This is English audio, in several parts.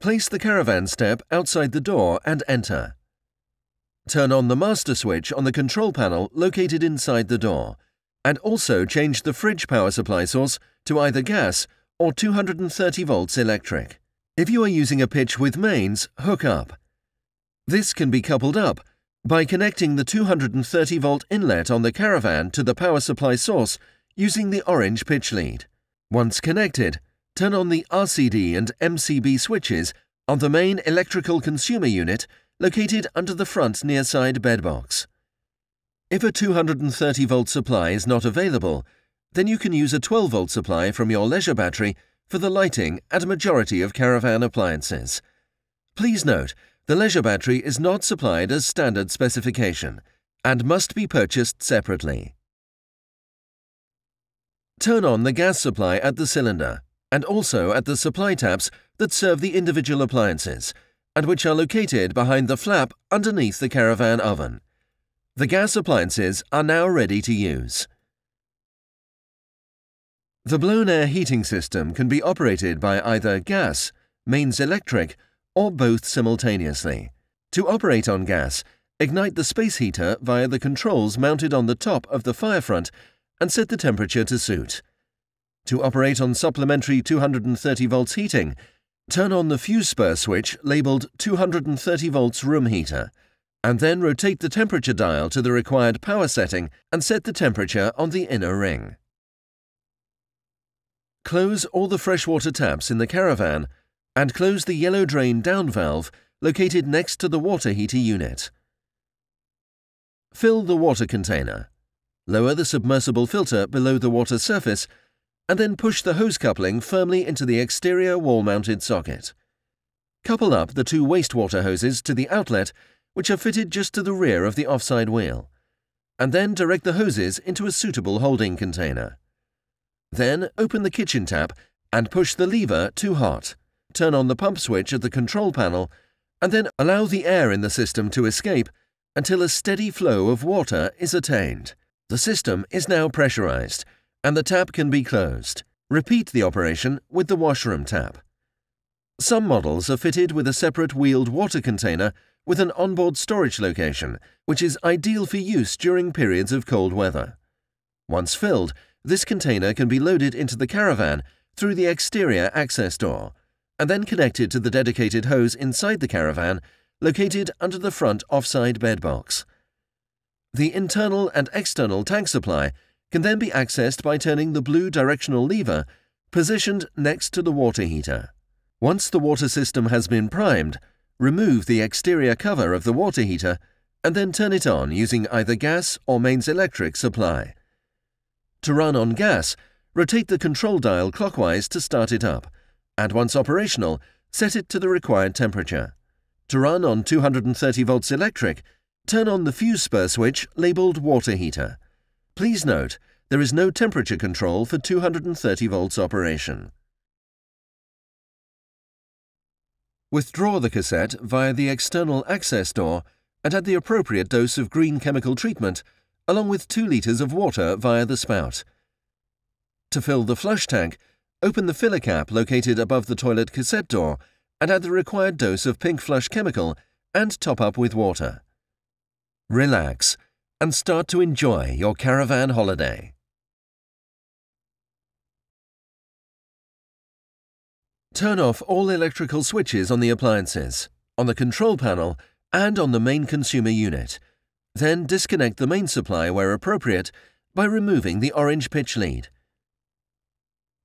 Place the Caravan step outside the door and enter. Turn on the master switch on the control panel located inside the door, and also change the fridge power supply source to either gas or 230 volts electric. If you are using a pitch with mains, hook up. This can be coupled up by connecting the 230 volt inlet on the Caravan to the power supply source using the orange pitch lead. Once connected, turn on the RCD and MCB switches on the main electrical consumer unit located under the front near side bed box. If a 230 volt supply is not available, then you can use a 12 volt supply from your leisure battery for the lighting and majority of Caravan appliances. Please note, the leisure battery is not supplied as standard specification and must be purchased separately. Turn on the gas supply at the cylinder and also at the supply taps that serve the individual appliances and which are located behind the flap underneath the Caravan oven. The gas appliances are now ready to use. The blown air heating system can be operated by either gas, mains electric, or both simultaneously. To operate on gas, ignite the space heater via the controls mounted on the top of the fire front and set the temperature to suit. To operate on supplementary 230 volts heating, turn on the fuse spur switch labeled 230 volts room heater, and then rotate the temperature dial to the required power setting and set the temperature on the inner ring. Close all the freshwater taps in the Caravan and close the yellow drain down valve located next to the water heater unit. Fill the water container. Lower the submersible filter below the water surface and then push the hose coupling firmly into the exterior wall-mounted socket. Couple up the two wastewater hoses to the outlet, which are fitted just to the rear of the offside wheel, and then direct the hoses into a suitable holding container. Then open the kitchen tap and push the lever to hot. Turn on the pump switch at the control panel and then allow the air in the system to escape until a steady flow of water is attained. The system is now pressurized and the tap can be closed. Repeat the operation with the washroom tap. Some models are fitted with a separate wheeled water container with an onboard storage location, which is ideal for use during periods of cold weather. Once filled, this container can be loaded into the Caravan through the exterior access door and then connected to the dedicated hose inside the Caravan located under the front offside bed box. The internal and external tank supply can then be accessed by turning the blue directional lever positioned next to the water heater. Once the water system has been primed, remove the exterior cover of the water heater and then turn it on using either gas or mains electric supply. To run on gas, rotate the control dial clockwise to start it up, and once operational, set it to the required temperature. To run on 230 volts electric, turn on the fuse spur switch labeled water heater. Please note, there is no temperature control for 230 volts operation. Withdraw the cassette via the external access door and add the appropriate dose of green chemical treatment along with 2 liters of water via the spout. To fill the flush tank, open the filler cap located above the toilet cassette door and add the required dose of pink flush chemical and top up with water. Relax and start to enjoy your Caravan holiday. Turn off all electrical switches on the appliances, on the control panel and on the main consumer unit. Then disconnect the main supply where appropriate by removing the orange pitch lead.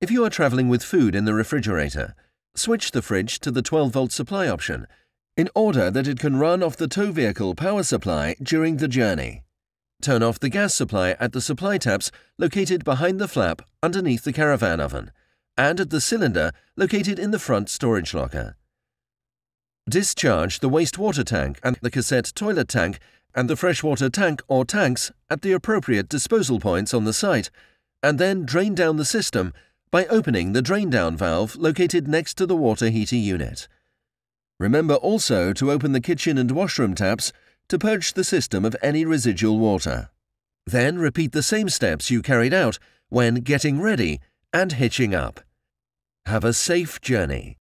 If you are traveling with food in the refrigerator, switch the fridge to the 12 volt supply option in order that it can run off the tow vehicle power supply during the journey. Turn off the gas supply at the supply taps located behind the flap underneath the Caravan oven and at the cylinder located in the front storage locker. Discharge the wastewater tank and the cassette toilet tank and the freshwater tank or tanks at the appropriate disposal points on the site, and then drain down the system by opening the drain down valve located next to the water heater unit. Remember also to open the kitchen and washroom taps to purge the system of any residual water. Then repeat the same steps you carried out when getting ready and hitching up. Have a safe journey.